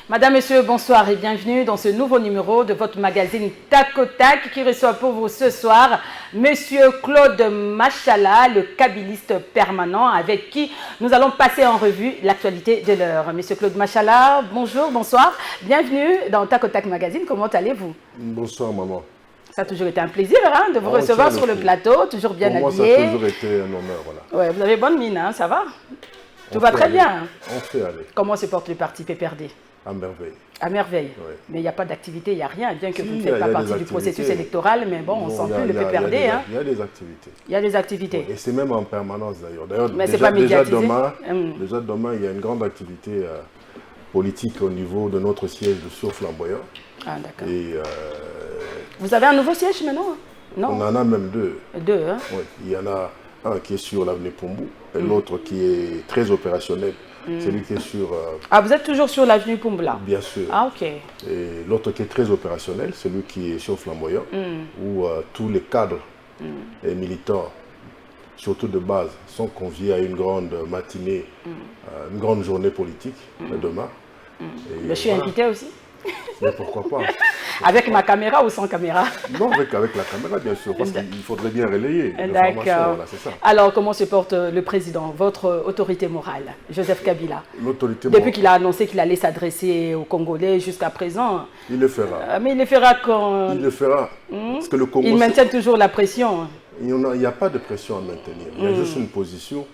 Madame, Monsieur, bonsoir et bienvenue dans ce nouveau numéro de votre magazine Tac au Tac qui reçoit pour vous ce soir Monsieur Claude Machala, le kabyliste permanent avec qui nous allons passer en revue l'actualité de l'heure. Monsieur Claude Machala, bonjour, bonsoir, bienvenue dans Tac au Tac Magazine, comment allez-vous? Bonsoir maman. Ça a toujours été un plaisir de vous recevoir sur le plateau, toujours bien habillé. Pour moi, ça a toujours été un honneur, voilà. Ouais, vous avez bonne mine, ça va? Tout va très bien. On fait aller. Comment se porte le parti PPRD? À merveille. À merveille. Oui. Mais il n'y a pas d'activité, il n'y a rien, bien que Si, vous ne faites pas partie du processus électoral, mais bon, on sent plus le PPRD. Il y a des activités. Il y a des activités. Oui, et c'est même en permanence d'ailleurs. Mais c'est pas médiatisé. Déjà demain, il y a une grande activité politique au niveau de notre siège de Sur-Flamboyant. Ah, d'accord. Et vous avez un nouveau siège maintenant? Non. On en a même deux. Deux, hein? Oui, il y en a un qui est sur l'avenue Pombou et l'autre qui est très opérationnel. Celui qui est sur... Ah, vous êtes toujours sur l'avenue Poumbla? Bien sûr. Ah, ok. Et l'autre qui est très opérationnel, celui qui est sur Flamboyant, où tous les cadres et militants, surtout de base, sont conviés à une grande matinée, une grande journée politique demain. Je suis invité aussi? Mais pourquoi pas? Avec ma caméra ou sans caméra? Non, avec la caméra, bien sûr, parce qu'il faudrait bien relayer l'information. D'accord. Voilà, c'est ça. Alors, comment se porte le président, votre autorité morale, Joseph Kabila? L'autorité Depuis morale. qu'il a annoncé qu'il allait s'adresser aux Congolais jusqu'à présent. Il le fera. Mais il le fera quand... Il le fera. Parce que le Congo, il maintient toujours la pression. Il n'y a pas de pression à maintenir. Il y a juste une position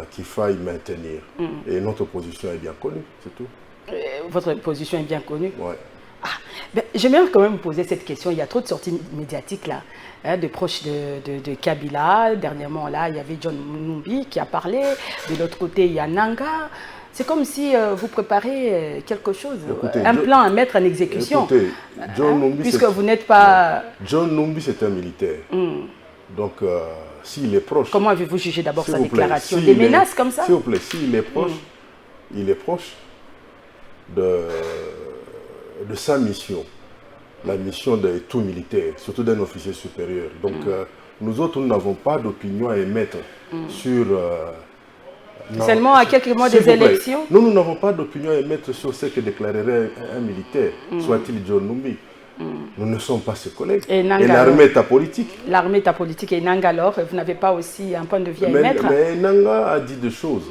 qu'il faille maintenir. Et notre position est bien connue, c'est tout. Votre position est bien connue. Ouais. J'aimerais quand même vous poser cette question. Il y a trop de sorties médiatiques là, de proches de Kabila. Dernièrement, là, il y avait John Numbi qui a parlé. De l'autre côté, il y a Nanga. C'est comme si vous préparez quelque chose, Écoutez, un plan à mettre en exécution. Écoutez, John Numbi, puisque vous n'êtes pas... John Numbi, c'est un militaire. Donc, s'il est proche... Comment avez-vous jugé d'abord sa plaît, déclaration? Des menaces comme ça? S'il vous plaît, s'il est proche, il est proche de sa mission, la mission de tout militaire, surtout d'un officier supérieur. Donc, nous autres, nous n'avons pas d'opinion à émettre sur... seulement à quelques mois des élections? Nous n'avons pas d'opinion à émettre sur ce que déclarerait un militaire, soit-il John Numbi. Nous ne sommes pas ses collègues. Et l'armée est apolitique. L'armée est apolitique. Et Nanga, alors, vous n'avez pas aussi un point de vue à émettre? Mais Nanga a dit des choses.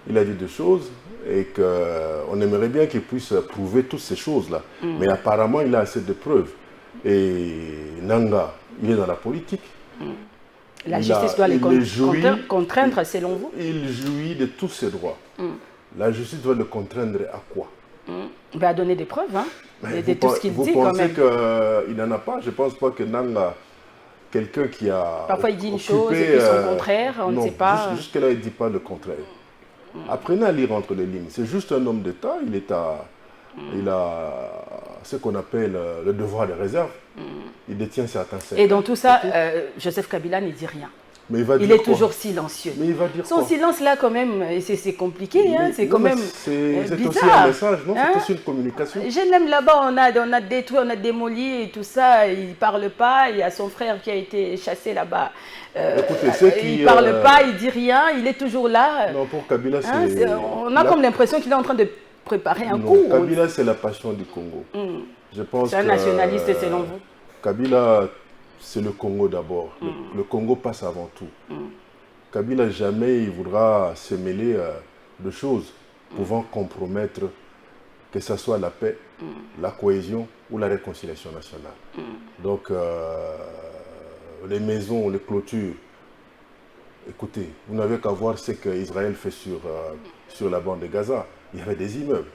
Il a dit des choses et qu'on aimerait bien qu'il puisse prouver toutes ces choses-là. Mais apparemment, il a assez de preuves. Et Nanga, il est dans la politique. La justice doit les contraindre, selon vous? Il jouit de tous ses droits. La justice doit le contraindre à quoi? Il va donner des preuves, de tout ce qu'il dit quand même. Vous pensez qu'il n'en a pas? Je ne pense pas que Nanga, quelqu'un qui a... Parfois il dit une chose et puis son contraire, on ne sait pas. Jusque-là, il ne dit pas le contraire. Apprenez à lire entre les lignes. C'est juste un homme d'État, il a ce qu'on appelle le devoir de réserve. Il détient certains secrets. Et dans tout ça, Joseph Kabila ne dit rien. Mais il est toujours silencieux. Mais il va dire son silence là quand même, c'est compliqué, c'est quand même c'est bizarre. aussi un message, non? C'est aussi une communication. Je l'aime là-bas, on a détruit, on a démoli et tout ça, il ne parle pas, il y a son frère qui a été chassé là-bas. Écoutez, il ne parle pas, il ne dit rien, il est toujours là. Non, pour Kabila, c'est... on a comme l'impression qu'il est en train de préparer un coup. Kabila, c'est la passion du Congo. C'est un nationaliste selon vous? Kabila... c'est le Congo d'abord. Le Congo passe avant tout. Kabila, jamais il voudra se mêler de choses pouvant compromettre que ce soit la paix, la cohésion ou la réconciliation nationale. Donc, les maisons, les clôtures, écoutez, vous n'avez qu'à voir ce qu'Israël fait sur la bande de Gaza. Il y avait des immeubles.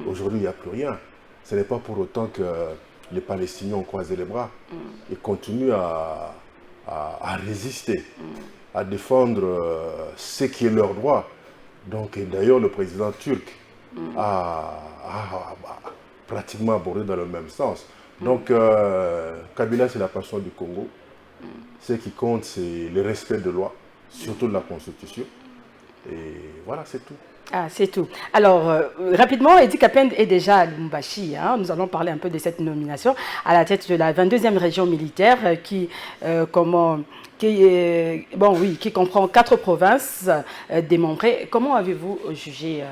Aujourd'hui, il n'y a plus rien. Ce n'est pas pour autant que les Palestiniens ont croisé les bras et continuent à résister, à défendre ce qui est leur droit. Donc, d'ailleurs, le président turc a pratiquement abordé dans le même sens. Donc, Kabila, c'est la passion du Congo. Ce qui compte, c'est le respect de loi, surtout de la Constitution. Et voilà, c'est tout. Ah, c'est tout. Alors, rapidement, Edi Kapend est déjà à Lubumbashi. Nous allons parler un peu de cette nomination à la tête de la 22e région militaire qui comprend 4 provinces démembrées. Comment avez-vous jugé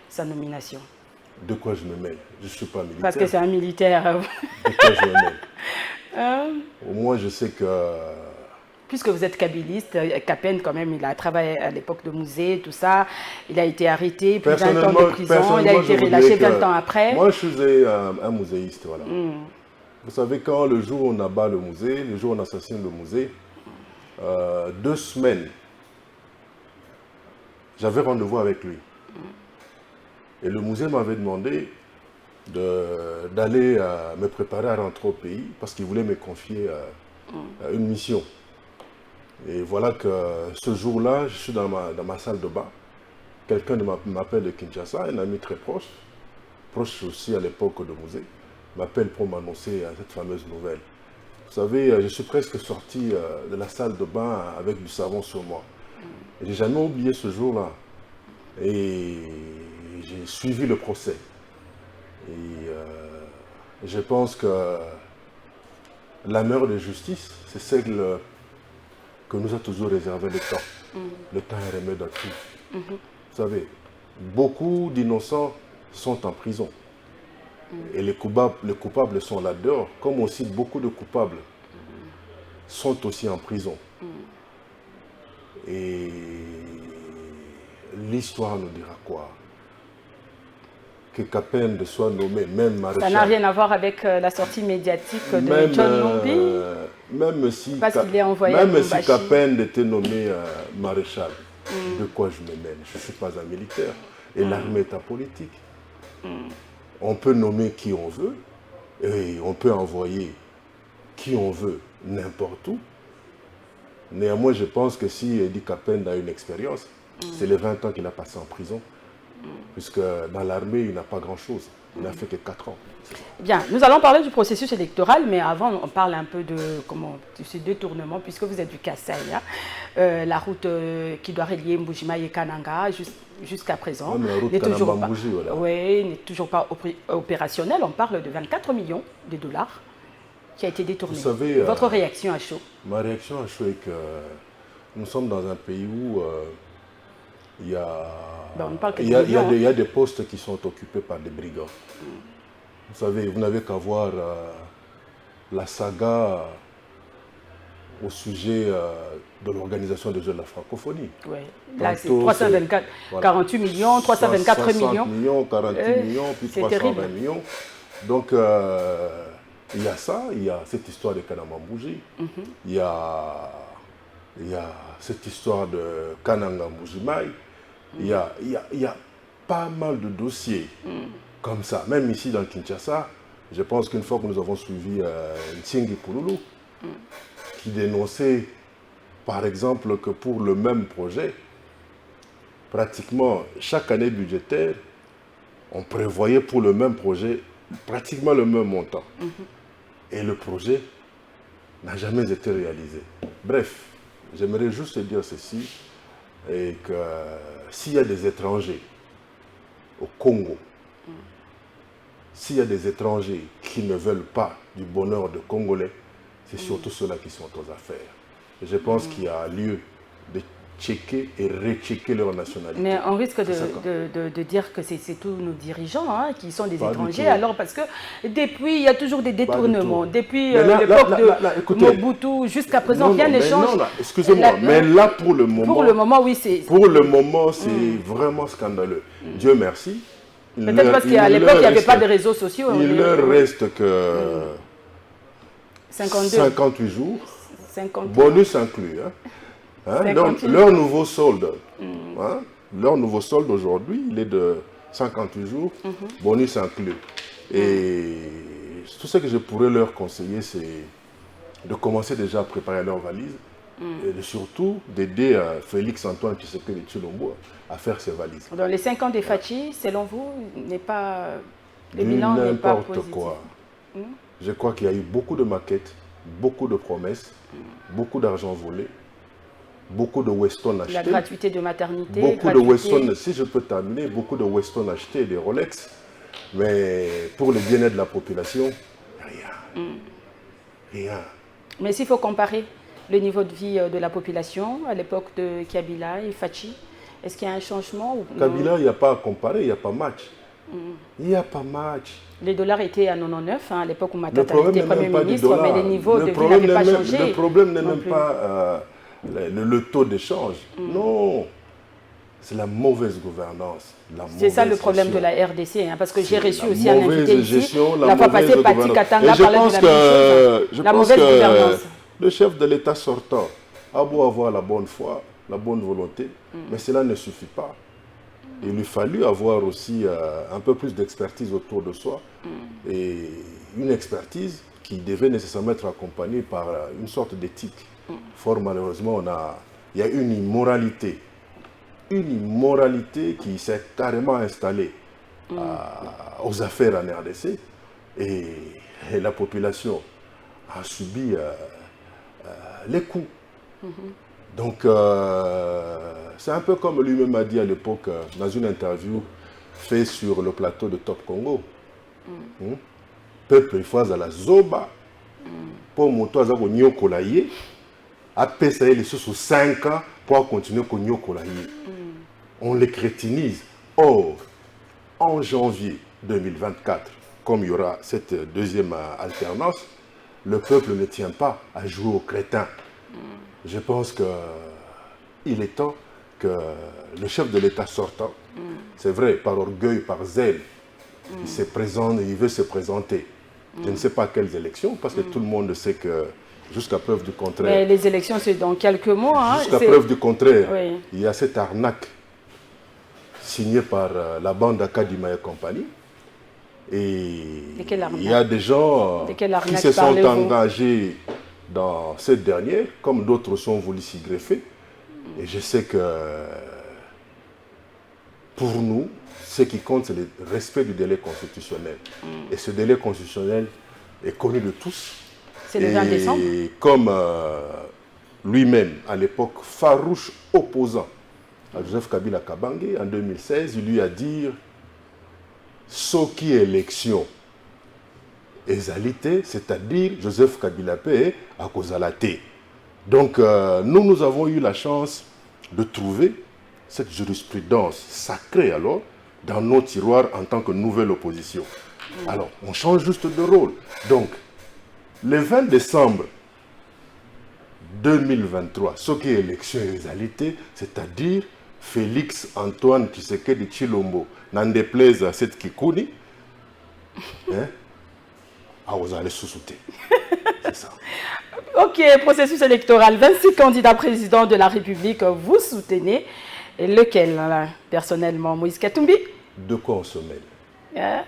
sa nomination? De quoi je me mêle? Je ne suis pas militaire. Parce que c'est un militaire. De quoi je me mêle? Au moins, je sais que... Puisque vous êtes kabbyliste, Kapen, quand même, il a travaillé à l'époque de musée, tout ça. Il a été arrêté, puis 20 ans de prison. Il a été relâché 20 ans après. Moi, je suis un muséiste, voilà. Vous savez, quand le jour où on abat le musée, le jour où on assassine le musée, 2 semaines, j'avais rendez-vous avec lui. Et le musée m'avait demandé d'aller me préparer à rentrer au pays parce qu'il voulait me confier une mission. Et voilà que ce jour-là, je suis dans ma salle de bain. Quelqu'un m'appelle de Kinshasa, un ami très proche aussi à l'époque de musée, m'appelle pour m'annoncer cette fameuse nouvelle. Vous savez, je suis presque sorti de la salle de bain avec du savon sur moi. Je n'ai jamais oublié ce jour-là. Et j'ai suivi le procès. Et je pense que la meilleure de justice, c'est celle que nous a toujours réservé le temps. Le temps est remède à tout. Vous savez, beaucoup d'innocents sont en prison. Et les coupables sont là dehors, comme aussi beaucoup de coupables sont aussi en prison. Et l'histoire nous dira quoi? Que Kapende soit nommé même maréchal. Ça n'a rien à voir avec la sortie médiatique de John Numbi. Même si Kapende était nommé maréchal, de quoi je me mêle? Je ne suis pas un militaire. Et l'armée est apolitique. On peut nommer qui on veut, et on peut envoyer qui on veut n'importe où. Néanmoins, je pense que si Edi Kapende a une expérience, c'est les 20 ans qu'il a passé en prison. Puisque dans l'armée, il n'a pas grand-chose. Il n'a fait que 4 ans. Bien, nous allons parler du processus électoral, mais avant, on parle un peu de ce détournement, puisque vous êtes du Kassai. Hein. La route qui doit relier Mbujima et Kananga, jusqu'à présent, n'est toujours pas, n'est toujours pas opérationnelle. On parle de 24 millions de dollars qui a été détourné. Vous savez, votre réaction à chaud? Ma réaction à chaud est que nous sommes dans un pays où il y a des postes qui sont occupés par des brigands. Vous savez, vous n'avez qu'à voir la saga au sujet de l'organisation des Jeux de la francophonie. Oui, là c'est 324, voilà. 48 millions, 324 60 millions, 48 millions, puis 320 millions. Donc, il y a ça, il y a cette histoire de Kanamambouji, il y a cette histoire de Kananga Mbujimai, il y a pas mal de dossiers comme ça. Même ici dans Kinshasa, je pense qu'une fois que nous avons suivi Ntingi Pouloulou, qui dénonçait par exemple que pour le même projet, pratiquement chaque année budgétaire, on prévoyait pour le même projet pratiquement le même montant. Et le projet n'a jamais été réalisé. Bref, j'aimerais juste dire ceci, et que s'il y a des étrangers au Congo, s'il y a des étrangers qui ne veulent pas du bonheur des Congolais, c'est surtout ceux-là qui sont aux affaires. Et je pense qu'il y a lieu de checker et rechecker leur nationalité. Mais on risque de dire que c'est tous nos dirigeants qui sont des étrangers, alors parce que depuis, il y a toujours des détournements. Depuis l'époque de Mobutu jusqu'à présent, rien ne change. Non, excusez-moi, mais là pour le moment, oui, c'est... Pour le moment, c'est vraiment scandaleux. Dieu merci. Peut-être parce qu'à l'époque, il n'y avait pas de réseaux sociaux. Il leur reste que 58 jours, 50 bonus inclus. Donc, leur nouveau solde, leur nouveau solde aujourd'hui, il est de 58 jours, bonus inclus. Et tout ce que je pourrais leur conseiller, c'est de commencer déjà à préparer leurs valises et surtout d'aider Félix Antoine Tshisekedi Tshilombo à faire ses valises. Dans les 5 ans des Fachi, selon vous, le bilan n'est pas positif. Quoi. Je crois qu'il y a eu beaucoup de maquettes, beaucoup de promesses, beaucoup d'argent volé, beaucoup de Weston achetés. La gratuité de maternité. Beaucoup de Weston, si je peux terminer, beaucoup de Weston achetés, des Rolex. Mais pour le bien-être de la population, rien. Rien. Mais s'il faut comparer le niveau de vie de la population à l'époque de Kabila et Fachi, est-ce qu'il y a un changement ou Kabila, il n'y a pas à comparer, il n'y a pas match. Il n'y a pas match. Les dollars étaient à 99, hein, à l'époque où Le Matata problème était n'est Premier même pas du ministre, dollar. mais les niveaux de vie problème n'avaient pas n'est même- changé. Le problème n'est non même plus. pas le taux d'échange. Non. C'est la mauvaise gouvernance. C'est ça le mauvaise problème gestion. de la RDC, hein, parce que j'ai C'est reçu la aussi un invité mauvaise ici. gestion, La fois mauvaise passée, Pati gouvernance. Katanga Et je parlait de pense la même chose. je La pense mauvaise que gouvernance. le chef de l'État sortant a beau avoir la bonne foi, la bonne volonté, mais cela ne suffit pas. Il lui fallut avoir aussi un peu plus d'expertise autour de soi et une expertise qui devait nécessairement être accompagnée par une sorte d'éthique. Fort malheureusement, il y a une immoralité qui s'est carrément installée aux affaires en RDC et la population a subi les coups. Donc, c'est un peu comme lui-même a dit à l'époque dans une interview faite sur le plateau de Top Congo. Peuple fois à la zoba, pour moto à zako nyokola ye, après ça il est sous 5 ans pour continuer à nyokola ye. On les crétinise. Or, en janvier 2024, comme il y aura cette deuxième alternance, le peuple ne tient pas à jouer aux crétins. Je pense qu'il est temps que le chef de l'État sortant, c'est vrai, par orgueil, par zèle, il veut se présenter. Je ne sais pas quelles élections, parce que tout le monde sait que, jusqu'à preuve du contraire... Mais les élections, c'est dans quelques mois. Hein, jusqu'à preuve du contraire, oui. Il y a cette arnaque signée par la bande Kadima et compagnie. Et il y a des gens qui se sont engagés dans cette dernière, comme d'autres sont voulu s'y greffer. Et je sais que pour nous, ce qui compte, c'est le respect du délai constitutionnel. Et ce délai constitutionnel est connu de tous. C'est le 20 décembre. Et comme lui-même, à l'époque, farouche opposant à Joseph Kabila Kabange, en 2016, il lui a dit « Soki élection ». Ezalité, c'est-à-dire Joseph Kabila P. à Kozalate. Donc, nous avons eu la chance de trouver cette jurisprudence sacrée alors dans nos tiroirs en tant que nouvelle opposition. Alors, on change juste de rôle. Donc, le 20 décembre 2023, ce qui est élection Ezalité, c'est-à-dire Félix Antoine Tshisekedi Tshilombo, n'en déplaise à cette Kikouni, hein, vous allez sous-souter. C'est ça. Ok, processus électoral. 26 candidats présidents de la République, vous soutenez. Et lequel, là, personnellement, Moïse Katumbi? De quoi on se mêle?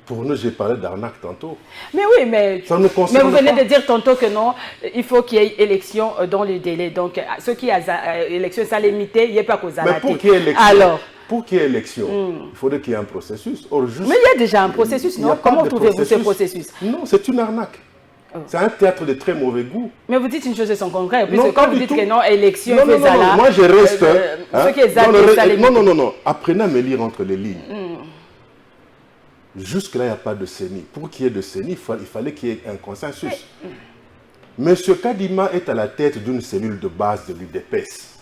Pour nous, j'ai parlé d'arnaque tantôt. Mais oui, mais vous venez de dire tantôt que non, il faut qu'il y ait élection dans le délai. Donc, ce qui a élection, ça limité, il n'y a pas qu'aux Mais pour qu'il y ait élection, alors, pour qu'il y ait élection, il faudrait qu'il y ait un processus. Or, juste, mais il y a déjà un processus, non? Comment trouvez-vous ce processus? Non, c'est une arnaque. C'est un théâtre de très mauvais goût. Mais vous dites une chose et son concret. Puisque Non, quand vous dites que non, élection, non, moi je reste... ce qui est non, apprenez à me lire entre les lignes. Jusque-là, il n'y a pas de CENI. Pour qu'il y ait de CENI, il fallait qu'il y ait un consensus. Monsieur Kadima est à la tête d'une cellule de base de l'UDPS.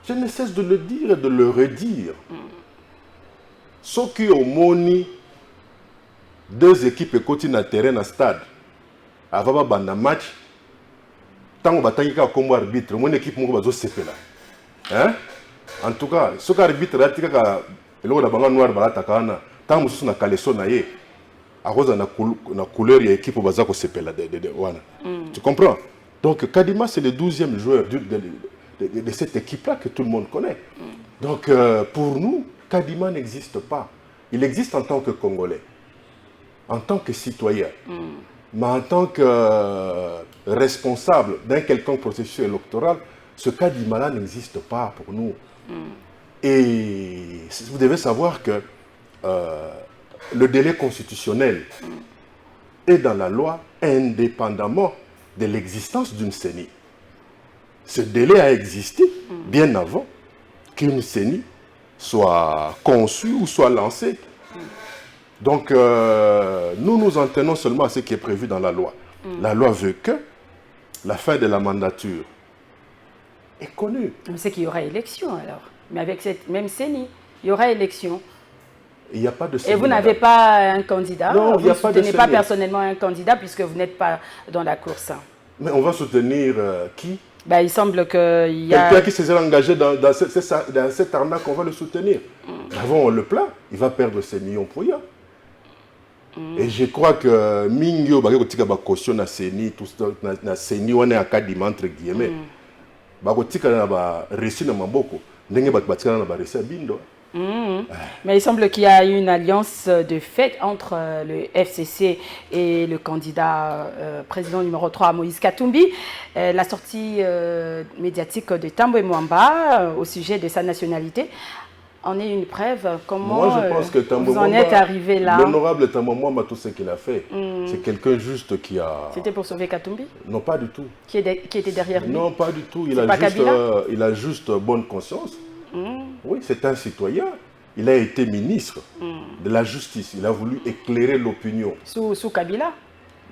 Je ne cesse de le dire et de le redire. Ce qui ont moni, deux équipes écoutent dans terrain à stade. Avant de match, tant que bataille ka combo arbitre, mon équipe mo bazo sepela. Hein? En tout cas, ce qu'arbitre a tika ka eloko na banga noir balata kana, tant mususu na kaleso na ye. A cause na couleur ya équipe baza ko sepela de wana. Tu comprends? Donc Kadima c'est le 12e joueur de cette équipe-là que tout le monde connaît. Donc pour nous, Kadima n'existe pas. Il existe en tant que Congolais, en tant que citoyen. Mais en tant que responsable d'un quelconque processus électoral, ce Kadima-là n'existe pas pour nous. Et vous devez savoir que le délai constitutionnel est dans la loi indépendamment de l'existence d'une CENI. Ce délai a existé bien avant qu'une CENI soit conçue ou soit lancée. Donc, nous nous en tenons seulement à ce qui est prévu dans la loi. La loi veut que la fin de la mandature est connue. C'est qu'il y aura élection alors. Mais avec cette même CENI, il y aura élection. Il n'y a pas de CENI. Et vous n'avez pas un candidat? Non, il n'y a pas de CENI. Vous ne soutenez pas personnellement un candidat puisque vous n'êtes pas dans la course. Mais on va soutenir qui? Ben, il semble qu'il y a... Quelqu'un qui s'est engagé dans cette arnaque, on va le soutenir. Avant, on le plaint. Il va perdre ses millions pour rien. Et je crois que Mingyo, bakotika ba caution na CENI, tout ça, na CENI, on est à Kadima entre guillemets. Bakotika na ba réussi na maboko. Ndenge bakotika na ba réussi à Bindo. Mais il semble qu'il y a une alliance de fait entre le FCC et le candidat président numéro 3, Moïse Katumbi. La sortie médiatique de Tambwe Mwamba au sujet de sa nationalité en est une preuve. Comment moi, je pense que vous en êtes arrivé là? L'honorable Tambwe Mwamba, tout ce qu'il a fait, c'est quelqu'un juste qui a... C'était pour sauver Katumbi? Non, pas du tout. Qui était derrière lui? Non, pas du tout. Il a juste bonne conscience. Oui, c'est un citoyen. Il a été ministre de la justice. Il a voulu éclairer l'opinion. Sous Kabila?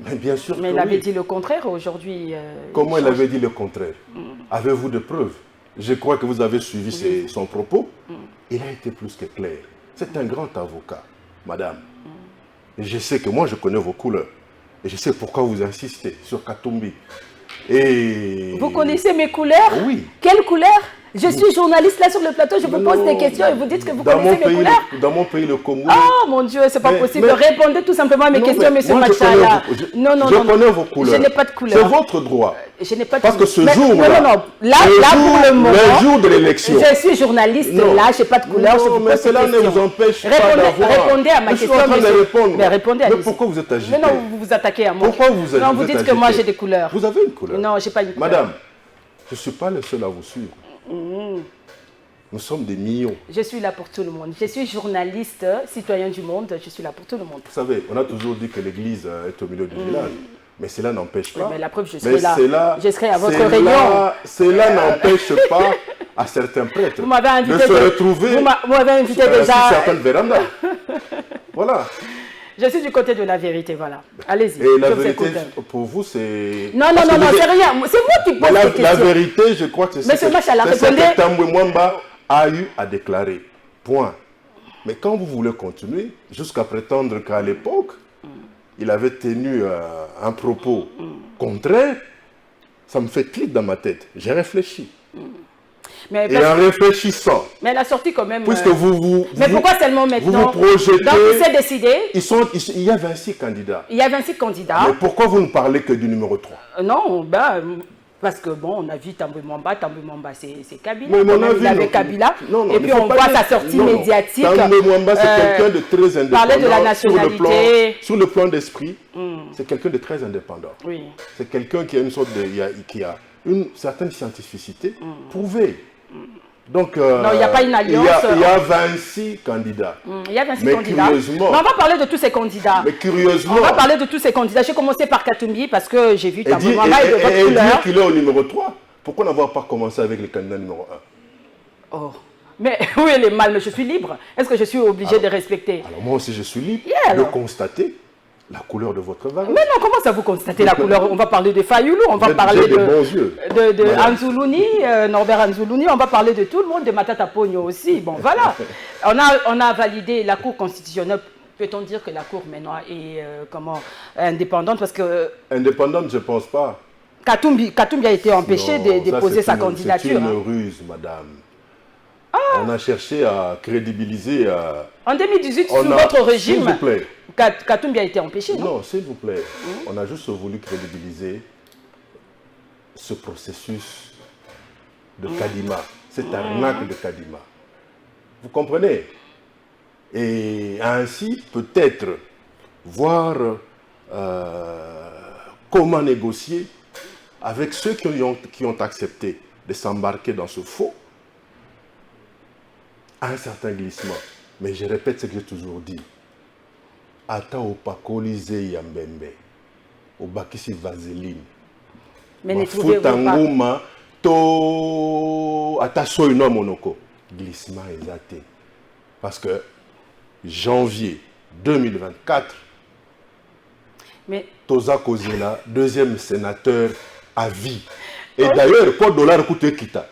Mais bien sûr que Mais il avait dit le contraire aujourd'hui. Comment il avait dit le contraire? Avez-vous des preuves? Je crois que vous avez suivi son propos. Il a été plus que clair. C'est un grand avocat, madame. Et je sais que moi, je connais vos couleurs. Et je sais pourquoi vous insistez sur Katumbi. Et... Vous connaissez mes couleurs? Oui. Quelles couleurs? Je suis journaliste là sur le plateau, je vous pose des questions et vous dites que vous connaissez mes couleurs? Dans mon pays, le Congo... Oh mon Dieu, c'est pas possible. Répondez tout simplement à mes questions, monsieur Machala. Non, je connais vos couleurs. Je n'ai pas de couleurs. C'est votre droit. Je n'ai pas de Parce que ce jour-là... Non. Là, pour le moment... Le jour de l'élection... Je suis journaliste là, je n'ai pas de couleurs. Non, mais cela ne vous empêche pas d'avoir... Répondez à ma question, monsieur. Mais répondez à mais pourquoi vous êtes agité? Mais non, vous vous attaquez à moi. Pourquoi vous êtes agité? Non, vous dites que moi j'ai des couleurs. Vous avez une couleur? Non, je n'ai pas une couleur. Madame, je ne suis pas le seul à vous suivre. Nous sommes des millions. Je suis là pour tout le monde. Je suis journaliste, citoyen du monde, je suis là pour tout le monde. Vous savez, on a toujours dit que l'église est au milieu du village. Mais cela n'empêche pas. Oui, mais la preuve, je serai là. Je serai à votre réunion. Cela n'empêche pas à certains prêtres vous m'avez invité de se retrouver vous m'avez invité déjà sur certaines vérandas. Voilà. Je suis du côté de la vérité, voilà. Allez-y. Et la vérité, pour vous, c'est... Non, c'est rien. C'est moi qui pose des questions. La vérité, je crois que c'est ce que Tambwe Mwamba a eu à déclarer. Point. Mais quand vous voulez continuer, jusqu'à prétendre qu'à l'époque, il avait tenu un propos contraire, ça me fait clic dans ma tête. J'ai réfléchi. Et en réfléchissant, mais elle a sorti quand même... Puisque mais pourquoi seulement maintenant? Vous projetez... Donc il s'est décidé... Il y a 26 candidats. Il y a 26 candidats. Mais pourquoi vous ne parlez que du numéro 3? Non, parce que bon, on a vu Tambwe Mwamba c'est Kabila. Mais mon avis, il avait Kabila. Non, et puis on voit sa sortie médiatique. Tambwe Mwamba, c'est quelqu'un de très indépendant. Parler de la nationalité. Sur le plan d'esprit, c'est quelqu'un de très indépendant. Oui. C'est quelqu'un qui a une sorte de... qui a une certaine scientificité prouvée. Donc, non, il n'y a pas une alliance. Il y a 26 candidats. Il y a 26 candidats. Curieusement, mais on va parler de tous ces candidats. Mais curieusement... On va parler de tous ces candidats. J'ai commencé par Katumbi parce que j'ai vu Tambwe Mwamba et de votre couleur. Et dire qu'il est au numéro 3. Pourquoi n'avoir pas commencé avec le candidat numéro 1? Oh. Mais oui, elle est mal, mais je suis libre. Est-ce que je suis obligée de respecter? Alors moi aussi, je suis libre de constater la couleur de votre vin. Mais non, comment ça vous constatez la couleur? On va parler de Fayoulou, on va parler de Anzoulouni, Norbert Anzoulouni, on va parler de tout le monde, de Matata Pogno aussi. Bon, voilà. On a validé la Cour constitutionnelle. Peut-on dire que la Cour maintenant est indépendante? Parce que... Indépendante, je ne pense pas. Katumbi a été empêché de déposer sa candidature. C'est une ruse, madame. On a cherché à crédibiliser... En 2018, sous votre régime... S'il vous plaît. Katumbi a été empêché, non? Non, s'il vous plaît. On a juste voulu crédibiliser ce processus de Kadima, cette arnaque de Kadima. Vous comprenez? Et ainsi, peut-être, voir comment négocier avec ceux qui ont accepté de s'embarquer dans ce faux, à un certain glissement. Mais je répète ce que j'ai toujours dit. Ata opakolize yambembe, obakisi vaseline. Mais ne trouvez-vous pas? To ata soino monoko. Glissement exacté. Parce que janvier 2024, Toza Kozela, deuxième sénateur à vie. Et d'ailleurs, pour dollar coûte kita.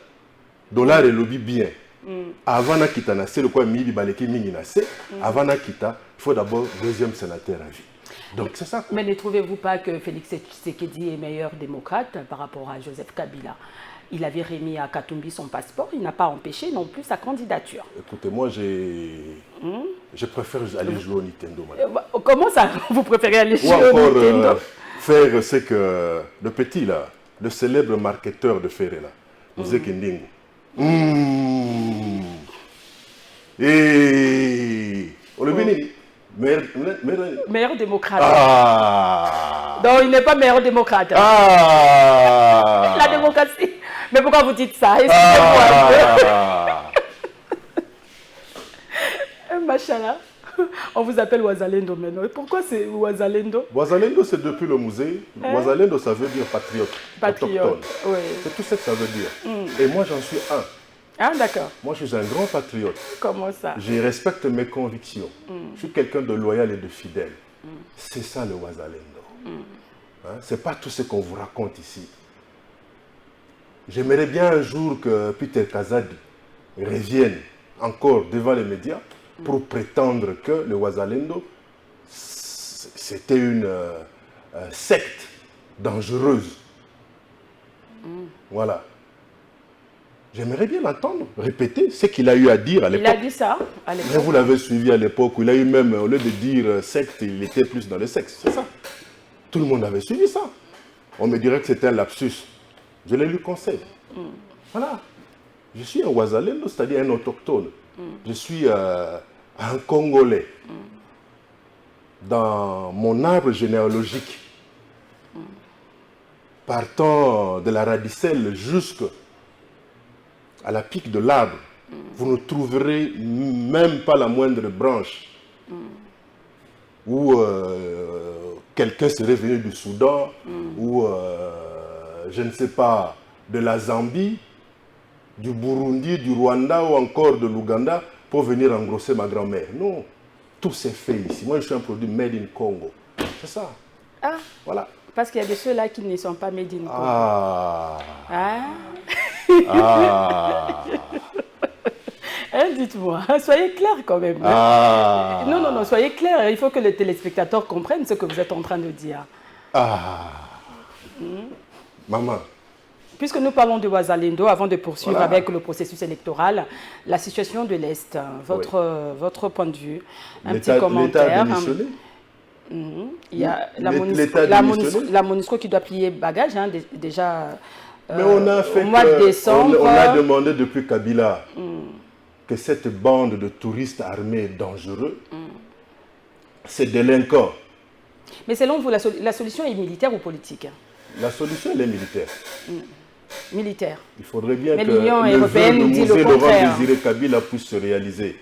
Dollar est lobby bien. Avant Nakita na c'est le quoi Mibi Baleki Mingi na c'est. Avant Nakita, il faut d'abord deuxième sénateur à vie. Donc c'est ça. Mais ne trouvez-vous pas que Félix Tshisekedi est meilleur démocrate par rapport à Joseph Kabila? Il avait remis à Katumbi son passeport, il n'a pas empêché non plus sa candidature. Écoutez, moi je préfère aller jouer au Nintendo. Comment ça, vous préférez aller jouer au Nintendo? Faire ce que le petit là, le célèbre marketeur de Ferré là, Mzee Kindingo. Et on le bénit. Meilleur démocrate. Ah. Donc il n'est pas meilleur démocrate. Ah. La démocratie. Mais pourquoi vous dites ça? Excusez-moi un peu. Machallah. On vous appelle Ouazalendo maintenant. Pourquoi c'est Ouazalendo? Ouazalendo, c'est depuis le musée. Ouazalendo, ça veut dire patriote. Patriote, oui. C'est tout ce que ça veut dire. Et moi, j'en suis un. Ah, d'accord. Moi, je suis un grand patriote. Comment ça? Je respecte mes convictions. Je suis quelqu'un de loyal et de fidèle. C'est ça le Ouazalendo. Hein? Ce n'est pas tout ce qu'on vous raconte ici. J'aimerais bien un jour que Peter Kazadi revienne encore devant les médias pour prétendre que le Ouazalendo, c'était une secte dangereuse. Voilà. J'aimerais bien l'entendre répéter ce qu'il a eu à dire à l'époque. Il a dit ça à l'époque. Mais vous l'avez suivi à l'époque où il a eu même, au lieu de dire secte, il était plus dans le sexe. C'est ça. Tout le monde avait suivi ça. On me dirait que c'était un lapsus. Je le lui concède. Voilà. Je suis un Ouazalendo, c'est-à-dire un autochtone. Je suis un Congolais. Dans mon arbre généalogique, partant de la radicelle jusqu'à la pique de l'arbre, vous ne trouverez même pas la moindre branche où quelqu'un serait venu du Soudan ou je ne sais pas, de la Zambie, du Burundi, du Rwanda ou encore de l'Ouganda pour venir engrosser ma grand-mère. Non, tout s'est fait ici. Moi, je suis un produit made in Congo. C'est ça. Ah, voilà. Parce qu'il y a des ceux-là qui ne sont pas made in Congo. Ah. Ah. Ah. Hein, dites-moi, soyez clair quand même. Ah. Non, soyez clair. Il faut que les téléspectateurs comprennent ce que vous êtes en train de dire. Ah. Maman. Puisque nous parlons de Ouazalendo, avant de poursuivre avec le processus électoral, la situation de l'Est, votre point de vue, un petit commentaire. Il y a la MONUSCO qui doit plier bagage, hein, déjà mais on a fait au mois de décembre. On a demandé depuis Kabila que cette bande de touristes armés dangereux, ces délinquants. Mais selon vous, la solution est militaire ou politique? La solution, elle est militaire. Militaire. Il faudrait bien mais que le vœu de Mosée Laurent Désiré Kabila puisse se réaliser.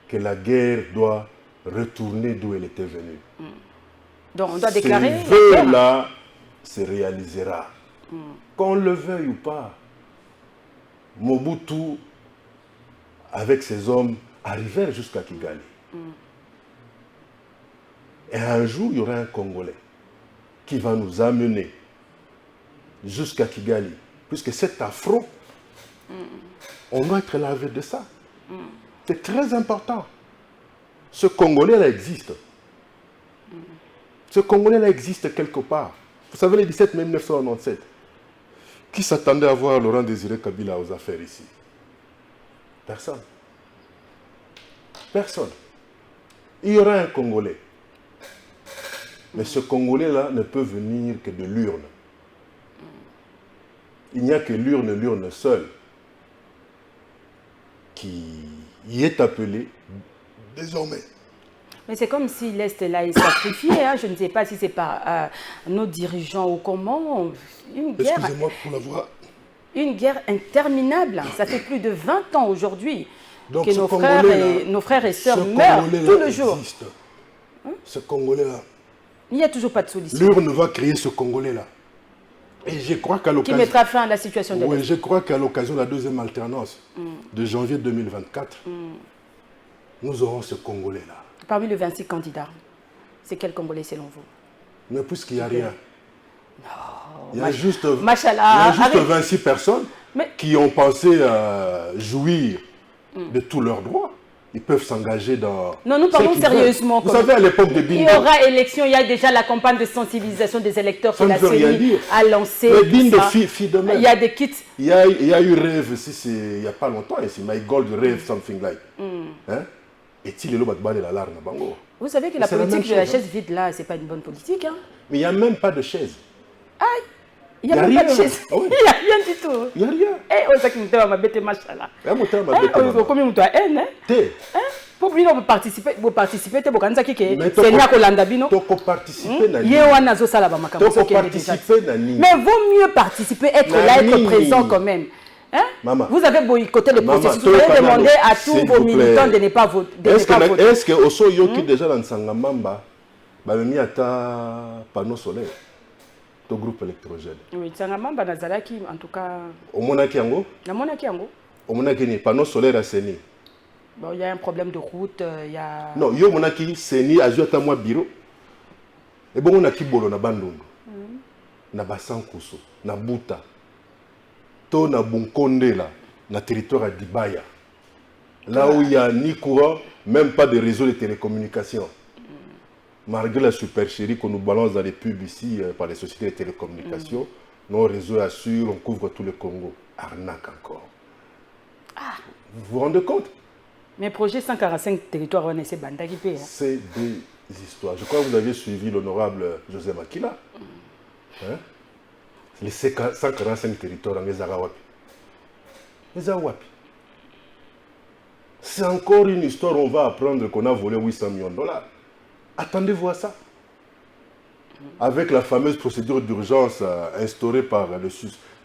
Que la guerre doit retourner d'où elle était venue. Donc on doit déclarer... Ce vœu-là se réalisera. Qu'on le veuille ou pas. Mobutu, avec ses hommes, arrivèrent jusqu'à Kigali. Et un jour, il y aura un Congolais qui va nous amener jusqu'à Kigali. Puisque cet affront, on doit être lavé de ça. C'est très important. Ce Congolais-là existe. Ce Congolais-là existe quelque part. Vous savez, le 17 mai 1997, qui s'attendait à voir Laurent Désiré Kabila aux affaires ici? Personne. Personne. Il y aura un Congolais. Mais ce Congolais-là ne peut venir que de l'urne. Il n'y a que l'urne seule, qui y est appelée désormais. Mais c'est comme si l'Est là est sacrifié. Hein. Je ne sais pas si c'est par nos dirigeants ou comment. Une guerre. Excusez-moi pour la voix. Une guerre interminable. Ça fait plus de 20 ans aujourd'hui que nos frères et sœurs meurent tout le jour. Ce Congolais-là. Il n'y a toujours pas de solution. L'urne va créer ce Congolais-là. Et je crois qu'à l'occasion... Qui mettra fin à la situation de l'Est. Oui, je crois qu'à l'occasion de la deuxième alternance de janvier 2024, nous aurons ce Congolais-là. Parmi les 26 candidats, c'est quel Congolais selon vous? Mais puisqu'il n'y a rien. Non, Il y a juste, Machallah, 26 personnes qui ont pensé jouir de tous leurs droits. Ils peuvent s'engager dans... Non, nous parlons sérieusement. Vous savez, à l'époque de Bindo... Il y aura élection, il y a déjà la campagne de sensibilisation des électeurs que la CENI a lancée. Mais Bindo, fille de même. Il y a des kits. Il y a eu rêve, il n'y a pas longtemps, ici, My Gold Rêve, something like. Hein? Et-il est là, la larme, bango. Vous savez que la politique de la chaise vide, là, ce n'est pas une bonne politique. Hein? Mais il n'y a même pas de chaise. Aïe! Il n'y a même pas de chaise. Il n'y a rien du tout. Il n'y a rien. Eh, on sait que nous avons bête machala. Combien nous avons haine, hein? Pour venir vous participer, vous participez, vous avez dit que c'est là que l'andabino. Tu peux participer. Mais vaut mieux participer, être là, être présent quand même. Hein? Vous avez boycotté le processus. Vous avez demandé à tous vos militants de ne pas voter. Est-ce que Oso Yoki déjà dans Sangamamba, il y a un panneau solaire? Groupe électrogène. Oui, Sangamamba Nazalaki, en tout cas. Au Monaki Yango? La Monaki Yango. Au Monaki, panneau solaire à Seni. Bon, il y a un problème de route, il y a... Non, yo Monaki, Seni, a joué à moi bureau. Et bon, on a qui bolo na bandundu. Na Basankuso, na Buta. To na Bunkonde là, na territoire à Dibaya. Là où il n'y a ni courant, même pas de réseau de télécommunications. Malgré la supercherie qu'on nous balance dans les pubs ici par les sociétés de télécommunications, nos réseaux assurent, on couvre tout le Congo. Arnaque encore. Vous vous rendez compte? Mais projet 145 territoires, on essaie de c'est des histoires. Je crois que vous avez suivi l'honorable José Makila. Hein? Les 145 territoires en Ezawapi. C'est encore une histoire où on va apprendre qu'on a volé 800 millions de dollars. Attendez-vous à ça. Avec la fameuse procédure d'urgence instaurée par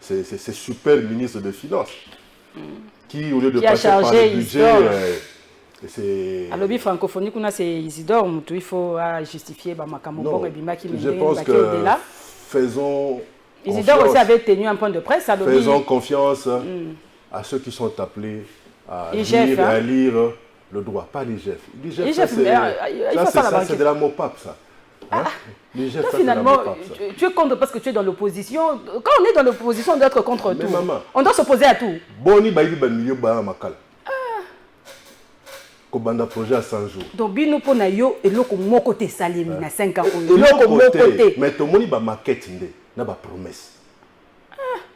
ces super ministres des Finances, qui, au lieu de passer par le budget... À l'objet francophonie, c'est Isidore, il faut justifier Makambo et Bimaki. Je pense que faisons Isidore aussi avait tenu un point de presse. Faisons confiance à ceux qui sont appelés à lire le droit, pas l'IGF. L'IGF, c'est de la mopap, ça. Hein? Finalement, tu es contre parce que tu es dans l'opposition. Quand on est dans l'opposition, on doit être contre tout. On doit s'opposer à tout. Boni baïbi milieu ba makal. Kobanda projet à 100 jours. Donc bino pona yo et loko moko te salemi na 5 ans. Loko moko te. Mais to moni ba maquette ndé na ba promesse.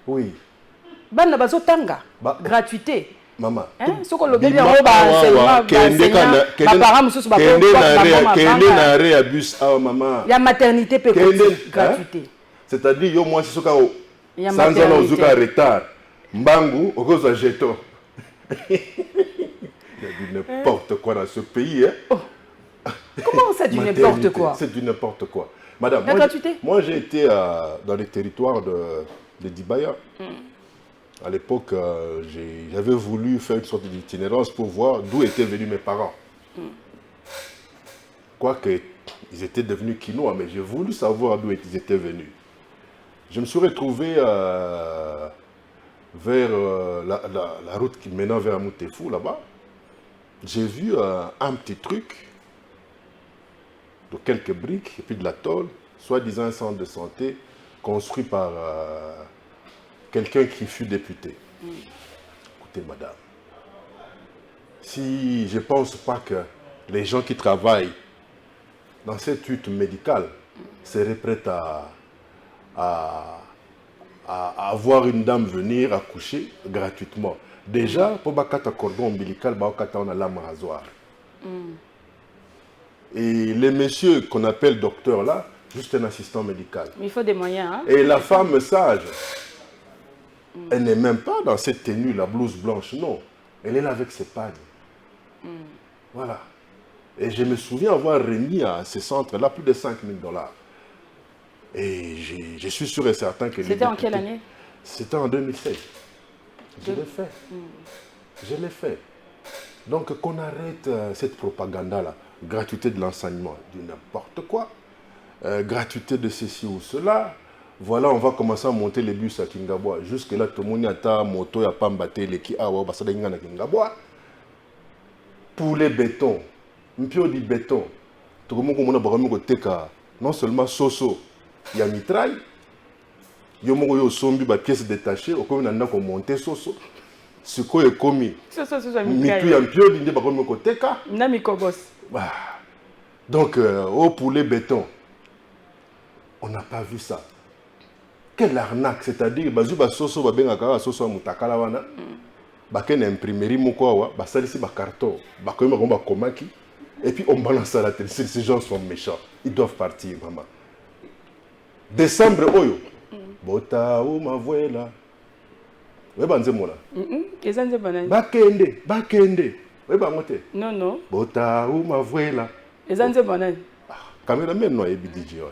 Oui. Bana bazo tanga. Gratuité. Maman. Ce qu'on le dit en haut, c'est la maternité peut gratuité. C'est-à-dire, yo moi, c'est ce qu'on sans un retard. Mbangu, au cause de jeton. Il y a du n'importe quoi dans ce pays. Comment ça, du n'importe quoi? C'est du n'importe quoi. Madame, moi j'ai été dans les territoires de Dibaya. À l'époque, j'avais voulu faire une sorte d'itinérance pour voir d'où étaient venus mes parents. Quoique, ils étaient devenus quinois, mais j'ai voulu savoir d'où ils étaient venus. Je me suis retrouvé vers la route qui menait vers Moutefou, là-bas. J'ai vu un petit truc de quelques briques et puis de la tôle, soi-disant un centre de santé construit par... quelqu'un qui fut député. Écoutez, madame, si je ne pense pas que les gens qui travaillent dans cette lutte médicale seraient prêts à avoir une dame venir accoucher gratuitement. Déjà, pour un cordon ombilical, on a lame rasoir. Et les messieurs qu'on appelle docteur là, juste un assistant médical. Mais il faut des moyens. Hein? Et la femme sage, elle n'est même pas dans cette tenue, la blouse blanche, non. Elle est là avec ses pagnes. Voilà. Et je me souviens avoir remis à ce centre-là plus de 5 000 $. Et je suis sûr et certain que... C'était en quelle année? C'était en 2016. Je l'ai fait. Je l'ai fait. Donc qu'on arrête cette propagande-là. Gratuité de l'enseignement, du n'importe quoi. Gratuité de ceci ou cela. Voilà, on va commencer à monter les bus à Kingaboa. Jusque-là, tout le monde a moto, il n'y a pas mbatté les qui a Kingaboa. Pour les bétons, mpio di béton, tout le monde a non seulement Soso, il y a mitraille, yo moko yo sombi ba pièces détachées okomi na ndako monter soso siko ekomi mitu ya mpio dinde ba komi koteka na mikobos. Donc au poulet béton on n'a pas vu ça. Quelle arnaque, c'est-à-dire bazu ba soso ba benga ka soso mutakala wana ba ken imprimerie moko wa ba salisi ba carton ba komi ba komaki et puis on balance à la télé. Ces gens sont méchants, ils doivent partir maman. Décembre oyo bota ou ma voila we banze mona ezanze banani bakende we bangote non bota ou ma voila ezanze banani caméra men no ebi DJ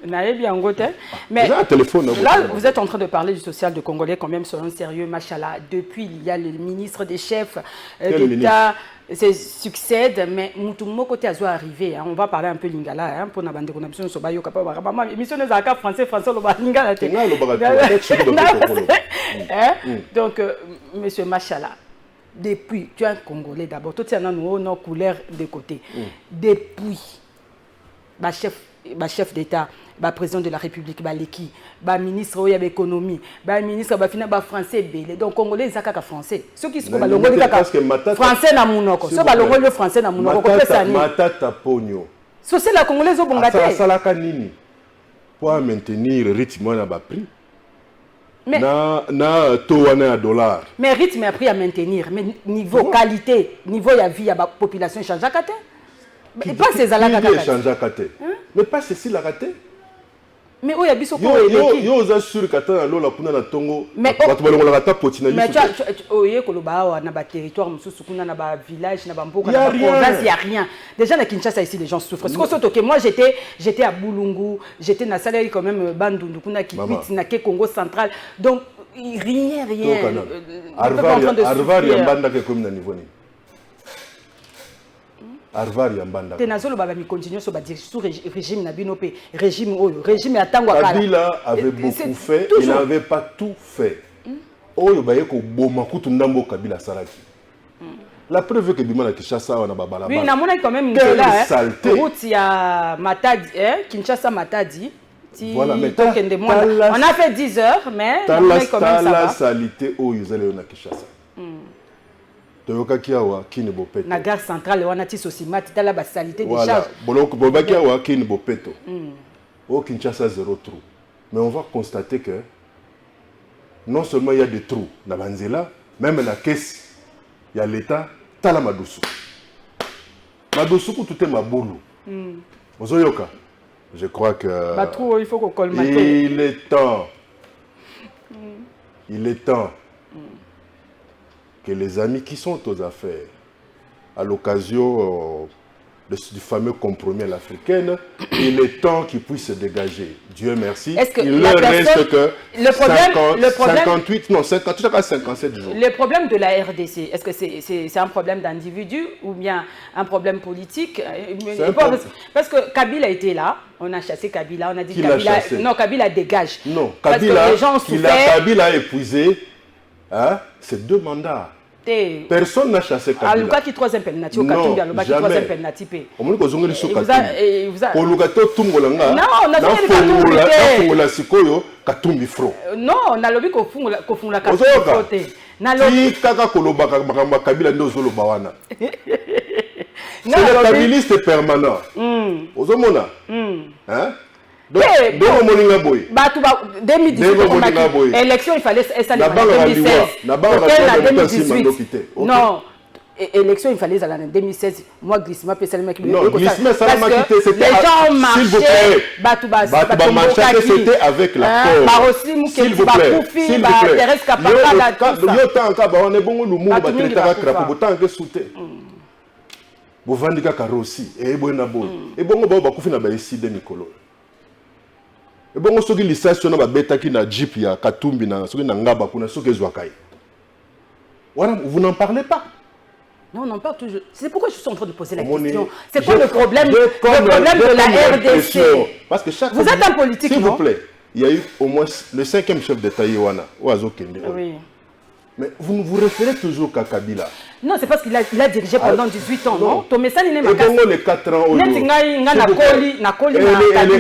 nayebi yango te mais là vous êtes en train de parler du social de Congolais quand même selon sérieux machallah depuis il y a le ministre des chefs d'État se succède mais mutumo côté azo arrivé on va parler un peu lingala pour na bande connexion so bayo kapaba maman émission des aka français lo ba lingala te donc monsieur machallah depuis tu es un Congolais d'abord tout ça nous nos couleurs de côté depuis chef d'État, président de la République, ministre de l'économie, ministre de français, donc Congolais, ils sont français. Ceux qui sont français na munoko, ceux qui sont français na munoko, matata pogno. C'est la Congolaise au Bongate. Ça la kanini pour maintenir le rythme na ba prix. Na towana dollar. Mais rythme a pris à maintenir, mais niveau qualité, niveau ya vie ya population change à côté. Mais pas ces alaka kate. Mais pas ceci la raté. Mais où y a biso ko yo oza sur kata na lola kuna na tongo. Bato balongola kata potina mais tu oye koloba wa na ba territoire mususu kuna na ba village na ba mboka na ba province y a rien. Déjà na Kinshasa ici les gens souffrent. Ce que OK moi j'étais à Boulungu, j'étais na Salari quand même Bandundu kuna Kikwiti na Congo central. Donc rien. Arvar ya mbanda ke comme na niveau ni. Arvar Yambanda. Tenazolo baba mi continue sur sous régime na binope régime ya tango akala. Kabila avait beaucoup fait, il n'avait pas tout fait. Oyo baye ko boma kutu ndambo Kabila salaki. La preuve que Bima na Kinshasa wana babala. Oui, na mona quand même là route ya Matadi Kinshasa Matadi. Voilà, mais on a fait 10 heures mais on a quand même ça. La salité oyo zale na Kinshasa. Toyoka kiawa kini bopeto. Na gare centrale wana ti sosimati tala ba salité de charge. Boloko bobaki awa kini bopeto. Au Kinshasa zéro trou. Mais on va constater que non seulement il y a des trous na banzela, même la caisse il y a l'état tala madusu. Madusu ku tout est mabulu. Ozoyoka. Je crois que ba trou il faut qu'on colmate. Il est temps. Il est temps que les amis qui sont aux affaires, à l'occasion du fameux compromis à l'africaine, il est temps qu'ils puissent se dégager. Dieu merci. Il ne reste que 57 jours. Le problème de la RDC, est-ce que c'est un problème d'individu ou bien un problème politique? Parce que Kabila était là, on a chassé Kabila, on a dit Kabila dégage. Non, Kabila a épuisé. Hein? C'est 2 mandats. Personne n'a chassé Kabila. Aluka qui troisième penalty au Katumbi, Aluka qui troisième penalty pe. On me dit que sur Katumbi. Aluka to tungolanga. Non, on a dit Katumbi. Na sikoyo Katumbi fro. Non, on a lobi ko fungula Katumbi fro te. Na lobi kaka koloba Kabila ndo zoloba wana. C'est le kabiliste permanent. Ozomona. Hein? Donc, 2018, élection, il fallait ça en 2016. Non, élection, il fallait ça en 2016. Moi, Glissima, non, Glissima, c'était c'était avec la s'il vous plaît. Et bon, on se dit que na beta qui na jeep ya Katumbi na soki na ngaba kuna soki ezwakai. Voilà, vous n'en parlez pas. Non, on en parle toujours. C'est pourquoi je suis en train de poser la question. C'est quoi le problème de la RDC? Parce que chaque vous êtes un politique, s'il vous plaît, il y a eu au moins le 5e chef d'État Yowana, Oazo Kende. Oui. Mais vous vous référez toujours qu'à Kabila. Non, c'est parce qu'il a dirigé pendant 18 ans, non? Ton message n'est pas. Et les 4 ans, et les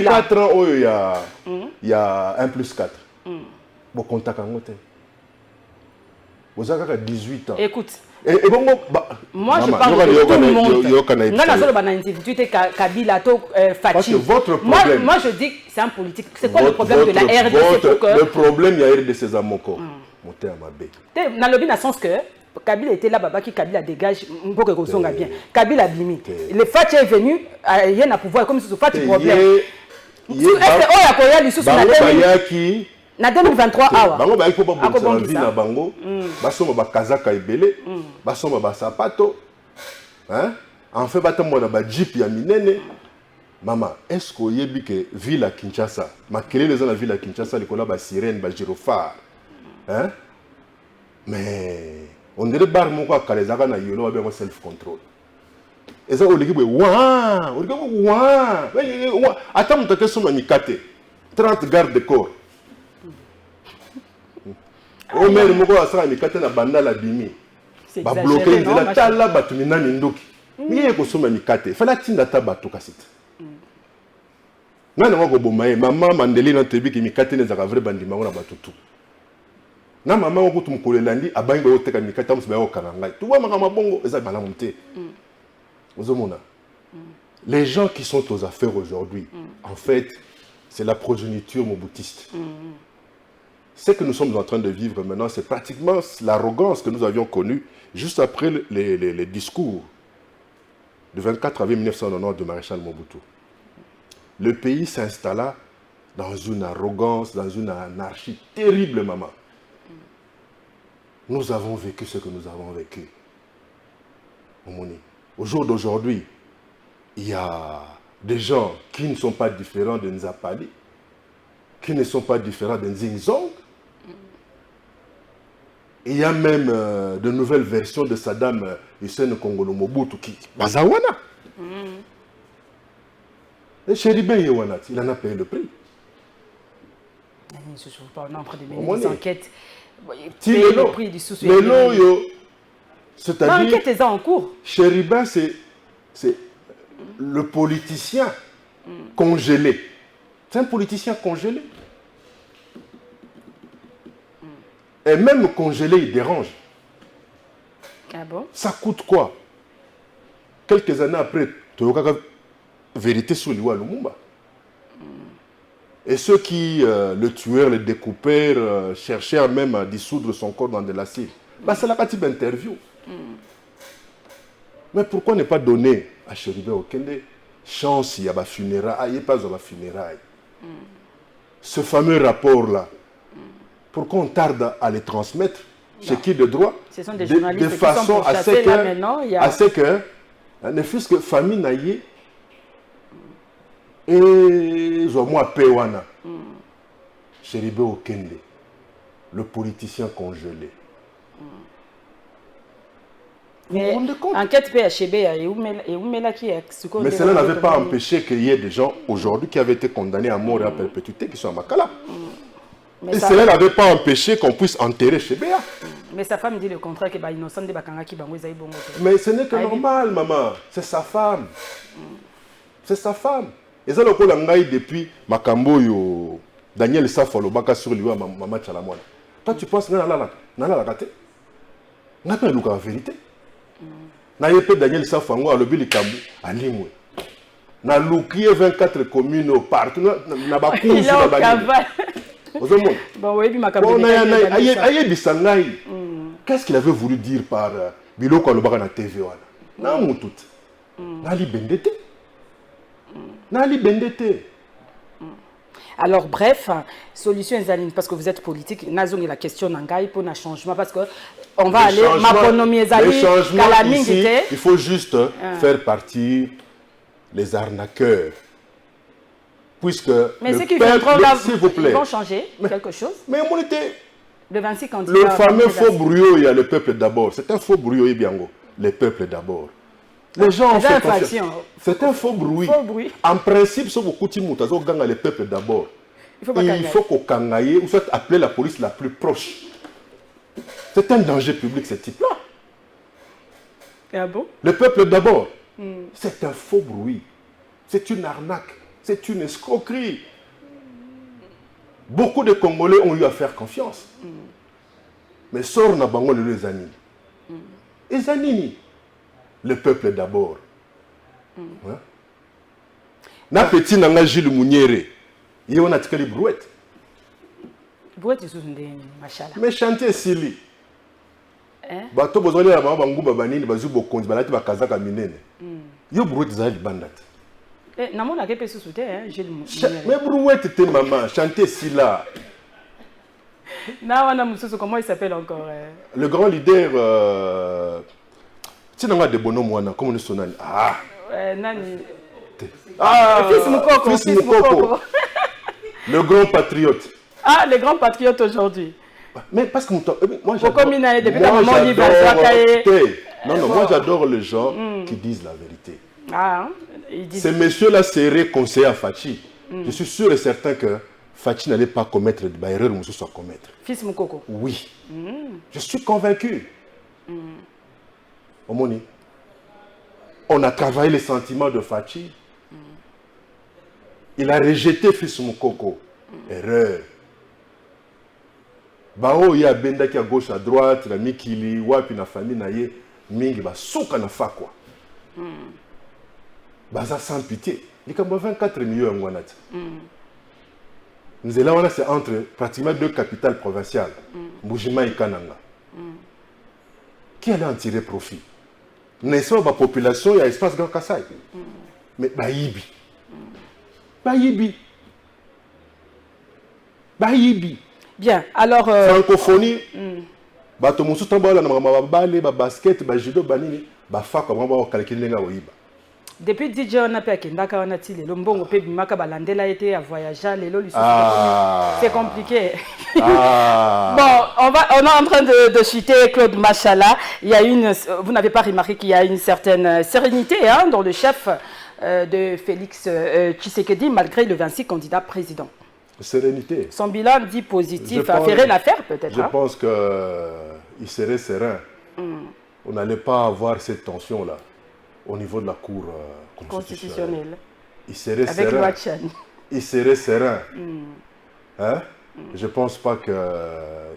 4 ans, il y a 1 plus 4. Bon, contact en côté. Vous avez 18 ans. Écoute. Moi, je parle de tout le monde. Parce que votre problème... Moi, je dis que c'est un politique. C'est quoi le problème de la RDC? Le problème, il y a RDC à mon corps. Monter à ma baie. Dans le bien, sens que Kabila était là, Kabila dégage, pour que Rosonga bien. Kabila bimi. Le Fatih est venu, il y a un pouvoir comme si ce Fatih problème. Est-ce que Oya Lissou sur la 2023 awa. Bango ba il faut pas bonsoir vie na bango. Basoma ba kazaka ebele, basoma ba sapato. Hein? En fait batambo na ba jeep ya minene. Maman, est-ce que yebi que ville à Kinshasa, makelele za na ville à Kinshasa likola ba sirène ba gyrophare. Hein? Mais on dirait bar moko akalezaka na yolo ba self control. Et ça oleki boy wa, oleki wa. Attends mutake soma mikate. 30 gardes de corps. O maire moko asaka mikate na bandala bimi. Ba bloquer nzela tala batu minani ndoki. Miye ko soma mikate. Fala tinda ta batu kasite. Nana moko bomaye mama Mandeli na tebi ki mikate ne zaka vrai bandima na batu tout. Na maman ko tumkolelandi abangi ba oteka mikate musu ba okanga ngai. Tu vois makama bongo eza bana monté. Ozomona. Les gens qui sont aux affaires aujourd'hui, en fait, c'est la progéniture moboutiste. Ce que nous sommes en train de vivre maintenant, c'est pratiquement l'arrogance que nous avions connue juste après les discours du 24 avril 1990 de Maréchal Mobutu. Le pays s'installa dans une arrogance, dans une anarchie terrible, maman. Nous avons vécu ce que nous avons vécu. Au jour d'aujourd'hui, il y a des gens qui ne sont pas différents de Nzapali, qui ne sont pas différents de Nzingzong. Il y a même de nouvelles versions de Saddam Hussein Kongolo Mobutu qui Bazawana. Et Chéribin Yewanat, il en a payé le prix. Je ne sais pas, on est en train de mener des enquêtes. Payer le prix du sous-sol. C'est-à-dire, l'enquête est en cours. Chéribin, c'est le politicien congelé. C'est un politicien congelé. Et même congelé, il dérange. Ah bon? Ça coûte quoi? Quelques années après, tu as la vérité sur l'Iwa Lumumba. Et ceux qui le tuèrent, le découpèrent, cherchèrent même à dissoudre son corps dans de l'acier. Bah, c'est la partie d'interview. Mais pourquoi ne pas donner à Chéribin Okende chance il y a des funérailles, il n'y a pas de funérailles. Ce fameux rapport-là, pourquoi on tarde à les transmettre? Chez qui de droit? Ce sont des journalistes de façon qui sont à ce que, ne fût-ce que famille naïe et Zomoa Pewana, Chéribin Okende, le politicien congelé. Mais enquête PHB et Oumela qui est... Mais cela n'avait pas empêché qu'il y ait des gens aujourd'hui qui avaient été condamnés à mort et à perpétuité qui sont à Makala. Et cela n'avait pas empêché qu'on puisse enterrer Chébéa. Mais sa femme dit le contraire, que innocent de Bakanga qui bango ezai bongo. Mais ce n'est que normal, maman. C'est sa femme. C'est sa femme. Et ça, le coup l'angaï depuis Makambo yo Daniel Safalo Baka sur lui maman Chalamwana. Toi, tu penses que nana la raté? N'a pas la vérité. N'a pas Daniel Safango à l'obéli Kambu à Limwe. N'a louki 24 communes partout. N'a pas couru sur la bagnole. Qu'est-ce qu'il avait voulu dire par Biloko Alobaka na TV? Non, tout. Nali Bendete. Nali Bendete. Alors bref, solution Zaline, parce que vous êtes politique, Nazong la question n'angaï pour un changement, parce que on va aller maponomie Zaline, il faut juste faire partie les arnaqueurs. Puisque mais ceux qui viendront là, ils vont changer quelque chose. Mais on était le 26 candidats. Le fameux faux brouillot, il y a le peuple d'abord. C'est un faux brouillot, Ibiango. Le peuple d'abord. Les gens ont fait confiance. C'est un faux bruit. En principe, si vous écoutez le peuple d'abord, il faut qu'on kangaye ou soit appeler la police la plus proche. C'est un danger public, ce type-là. Ah bon? Le peuple d'abord. C'est un faux bruit. C'est une arnaque. C'est une escroquerie. Beaucoup de Congolais ont eu à faire confiance. Mais sort na bango le Zanini. Et Zanini, le peuple d'abord. Hein? Na petit nanga Gilles Mouniéré. Il y a un article brouette. Brouette sous une machala. Mais chanter Sili. Bato bozoli la mama ngumba banini bazu bokonzi balati bakazaka minene. Yo brouette za libandat. Namon a quelque chose hein, Gilles Mouniéré. Mais brouette te maman, chanter Sila. Comment il s'appelle encore Le grand leader tu n'as pas de bonhomme wana comme nous sonne. Ah. Nani. Fils Moukoko. Le grand patriote. Ah, le grand patriote aujourd'hui. Mais parce que moi j'adore les gens qui disent la vérité. Ah, ces messieurs-là seraient conseillers à Fachi. Je suis sûr et certain que Fachi n'allait pas commettre de erreur ou soit commettre. Fils Moukoko. Oui. Je suis convaincu. Omoni. On a travaillé les sentiments de Fachi. Il a rejeté Fils Moukoko. Erreur. Bao ya benda qui à gauche à droite, la mikili, wapi na famille na ye, mingi ba souka na fa quoi. Baza sans pitié. Il y a 24 millions en Guanati. Nous allons là, c'est entre pratiquement deux capitales provinciales, Mbujima et Kananga. Qui allait en tirer profit? N'est-ce pas la population, il y a espace Grand Kassai. Mais Baïbi. Baïbi. Baïbi. Bien, alors... Francophonie, bato musu tambola na mabale, ba basket, ba judo, ba nini, ba fa comme ba calculer nga oyiba. Depuis DJ on a pas kindaka on a tilé le mbongo pe bimaka balandela été à voyager les lolu c'est compliqué. Bon, on est en train de citer Claude Machala, il y a vous n'avez pas remarqué qu'il y a une certaine sérénité hein, dans le chef de Félix Tshisekedi malgré le 26 candidat président. Sérénité. Son bilan dit positif, a fait rien à faire peut-être. Je pense qu'il serait serein. On n'allait pas avoir cette tension-là au niveau de la Cour constitutionnelle. Il serait avec serein. Il serait serein. Hein? Je ne pense pas qu'il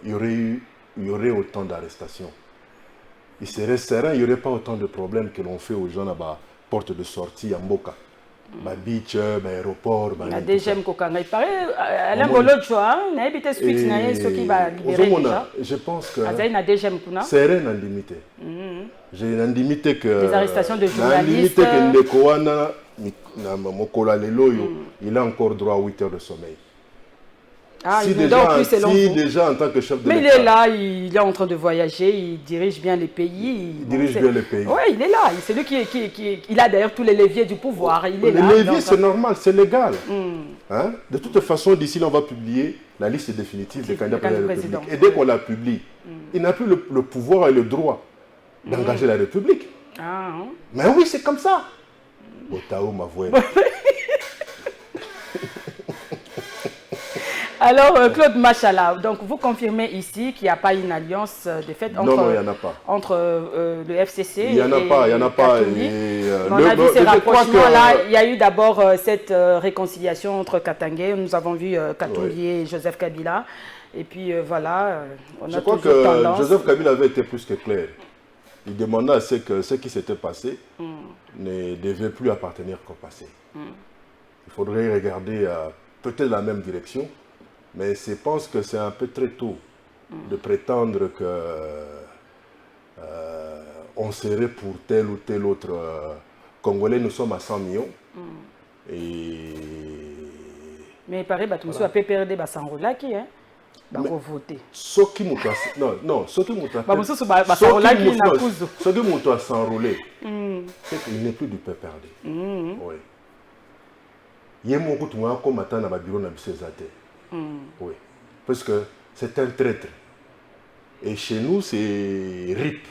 y aurait autant d'arrestations. Il serait serein, il n'y aurait pas autant de problèmes que l'on fait aux gens là-bas, porte de sortie à Mboka. Beach, aéroport, la DGM Kokanga. Il paraît, Alain Bolo, tu vois, il a habité suite, il y a ceux qui va libérer déjà. Je pense que c'est rien limité. J'ai une limité que... Les arrestations de journalistes. Il a encore droit à 8 heures de sommeil. Ah, si déjà en tant que chef de l'État... Mais il est là, il est en train de voyager, il dirige bien les pays. Il dirige bien les pays. Oui, il est là. C'est lui qui a d'ailleurs tous les leviers du pouvoir. Il est les leviers, c'est normal, c'est légal. Hein? De toute façon, d'ici là, on va publier la liste définitive des candidats pour la République. Et dès qu'on la publie, il n'a plus le pouvoir et le droit d'engager la République. Mais oui, c'est comme ça. Botao, ma voix. Alors, Claude Machala, donc vous confirmez ici qu'il n'y a pas une alliance de fait entre le FCC il y en a pas, il n'y en a pas. On a vu ces rapprochements-là. Il y a eu d'abord cette réconciliation entre Katangé. Nous avons vu Katoulié et Joseph Kabila. Et puis voilà, on a toujours tendance... Je crois que Joseph Kabila avait été plus que clair. Il demandait à ce que ce qui s'était passé ne devait plus appartenir qu'au passé. Il faudrait regarder peut-être la même direction. Mais je pense que c'est un peu très tôt de prétendre que on serait pour tel ou tel autre Congolais. Nous sommes à 100 millions. Mais il paraît que tout le monde a PPRD s'enrôler qui hein? Voter. Ce qui m'a non, ce qui m'a s'enrôler, c'est qu'il n'est plus du PPRD. Oui. Il y a beaucoup de gens qui ont dans le bureau de oui, parce que c'est un traître. Et chez nous, c'est RIP,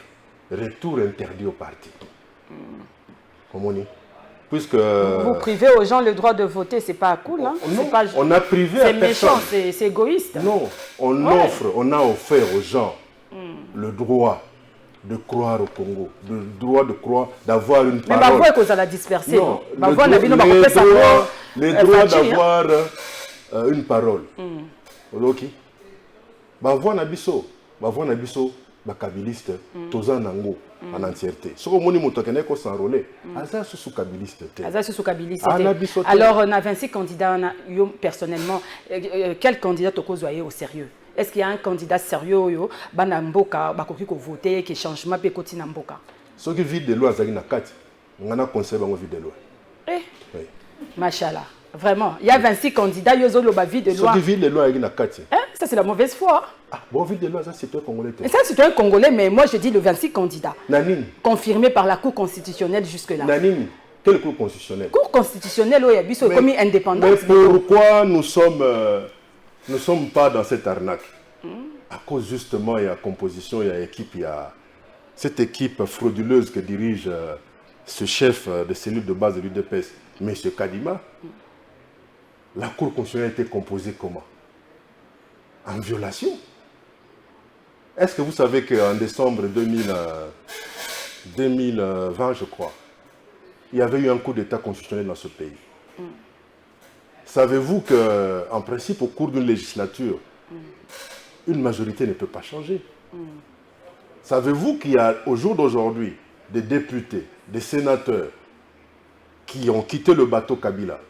retour interdit au parti. Comment on dit? Puisque vous privez aux gens le droit de voter, c'est pas cool, hein? Non, on a privé à personne. C'est méchant, c'est égoïste. Non, on a offert aux gens le droit de croire au Congo, le droit de croire, d'avoir une mais parole. Mais cause à la disperser. Non, les droits d'avoir une parole. Ok. Bavoie Nabiso, bakabiliste, toza nango en entièreté. Ce que moni motokene ko s'enrôler, aza sous kabiliste. Alors on a 26 candidats, personnellement, quel candidat te causoyer au sérieux? Est-ce qu'il y a un candidat sérieux banamboka bakoki ko voter qui changement pe koti na mboka? Ce qui vide de loi azaki na kati, ngana conseil bango vide de loi. Oui. Machallah. Vraiment, il y a 26 candidats, ils ont le vide de loi. Ce qui vide de loi azaki na kati. Ça c'est la mauvaise foi. Ah, bon, vide de loi, ça c'est un Congolais. Et ça c'est un Congolais, mais moi je dis le 26 candidats. Nanine. Confirmé par la Cour constitutionnelle jusque-là. Nanine. Quelle Cour constitutionnelle? Cour constitutionnelle, il y a biso comme indépendance. Mais pourquoi nous ne sommes pas dans cette arnaque? À cause justement, il y a composition, il y a équipe, il y a cette équipe frauduleuse que dirige ce chef de cellule de base de l'UDPS, M. Kadima. La Cour constitutionnelle a été composée comment? En violation. Est-ce que vous savez qu'en décembre 2020, je crois, il y avait eu un coup d'État constitutionnel dans ce pays? Savez-vous qu'en principe, au cours d'une législature, une majorité ne peut pas changer? Savez-vous qu'il y a au jour d'aujourd'hui des députés, des sénateurs qui ont quitté le bateau Kabila?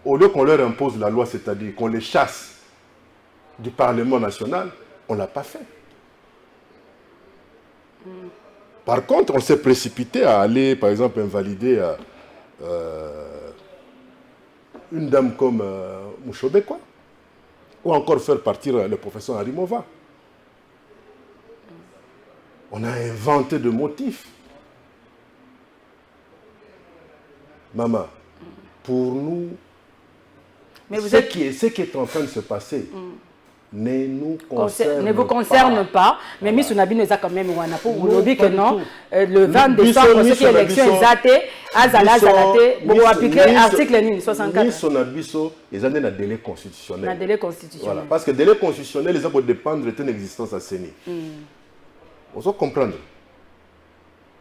Au lieu qu'on leur impose la loi, c'est-à-dire qu'on les chasse du Parlement national, on ne l'a pas fait. Par contre, on s'est précipité à aller, par exemple, invalider une dame comme Mouchobekwa, ou encore faire partir le professeur Harimova. On a inventé de motifs. Maman, pour nous, mais ce qui est en train de se passer ne nous concerne pas. Mais Miss Unabi nous a quand même dit que non, le 20 décembre, ce qui est élection exacte, Azalate, pour appliquer l'article 64. Miss Unabi, ils ont un délai constitutionnel. Un délai constitutionnel. Voilà, parce que le délai constitutionnel, ils ont dépendre de l'existence à CENI. On doit comprendre.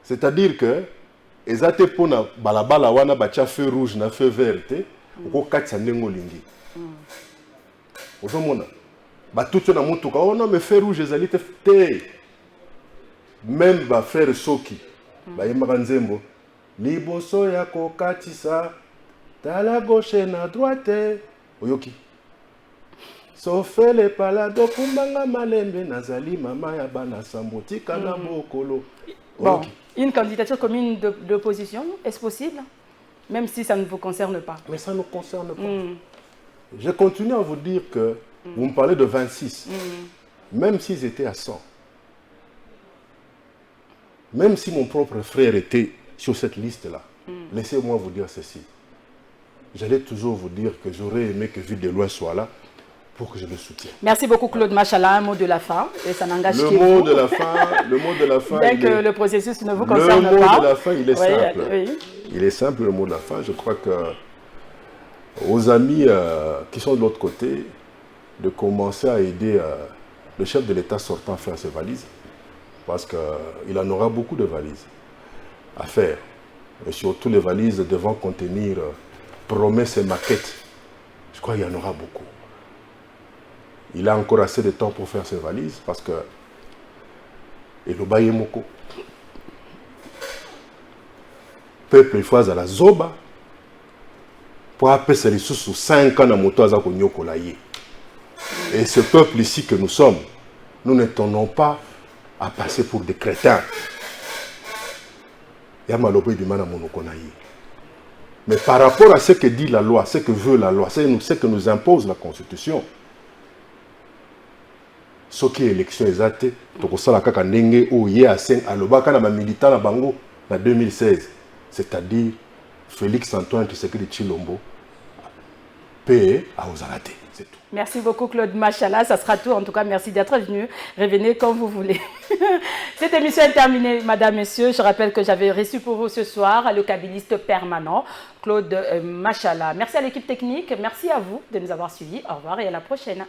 C'est-à-dire que ils ont pour na balabala wana bacha feu rouge na feu vert ko katsa ndengo lingi. Ozomona ba tout na mutuka oh non mais feu rouge ezali te même ba faire soki ba yemaka nzembo liboso ya ko katisa tala gauche na droite oyoki sofele palado kumbanga malembe nazali mama ya bana sambotika na bokolo. Bon, une candidature commune d'opposition, est-ce possible? Même si ça ne vous concerne pas. Mais ça ne nous concerne pas. Je continue à vous dire que vous me parlez de 26. Même s'ils étaient à 100. Même si mon propre frère était sur cette liste-là. Laissez-moi vous dire ceci. J'allais toujours vous dire que j'aurais aimé que Ville de Loi soit là pour que je le soutienne. Merci beaucoup Claude Machallah. Un mot de la fin. Et ça n'engage que vous. Le mot de la fin. Bien que le processus ne vous concerne pas. Le mot de la fin, il est simple. Oui. Il est simple, le mot de la fin. Je crois que aux amis qui sont de l'autre côté, de commencer à aider le chef de l'État sortant à faire ses valises. Parce qu'il en aura beaucoup de valises à faire. Et surtout les valises devant contenir promesses et maquettes. Je crois qu'il y en aura beaucoup. Il a encore assez de temps pour faire ses valises parce que il le baille moko. Peuple il faut à la zoba pour appeler les sous 5 ans à moto à Nyoko. Et ce peuple ici que nous sommes, nous ne tenons pas à passer pour des crétins. Mais par rapport à ce que dit la loi, ce que veut la loi, ce que nous impose la Constitution, ce qui est élection exacte, en 2016, c'est-à-dire Félix Antoine Tshisekedi Tshilombo, paix à Ozalate. C'est tout. Merci beaucoup Claude Machallah, ça sera tout. En tout cas, merci d'être venu. Revenez quand vous voulez. Cette émission est terminée, madame, messieurs. Je rappelle que j'avais reçu pour vous ce soir le kabiliste permanent, Claude Machallah. Merci à l'équipe technique, merci à vous de nous avoir suivis. Au revoir et à la prochaine.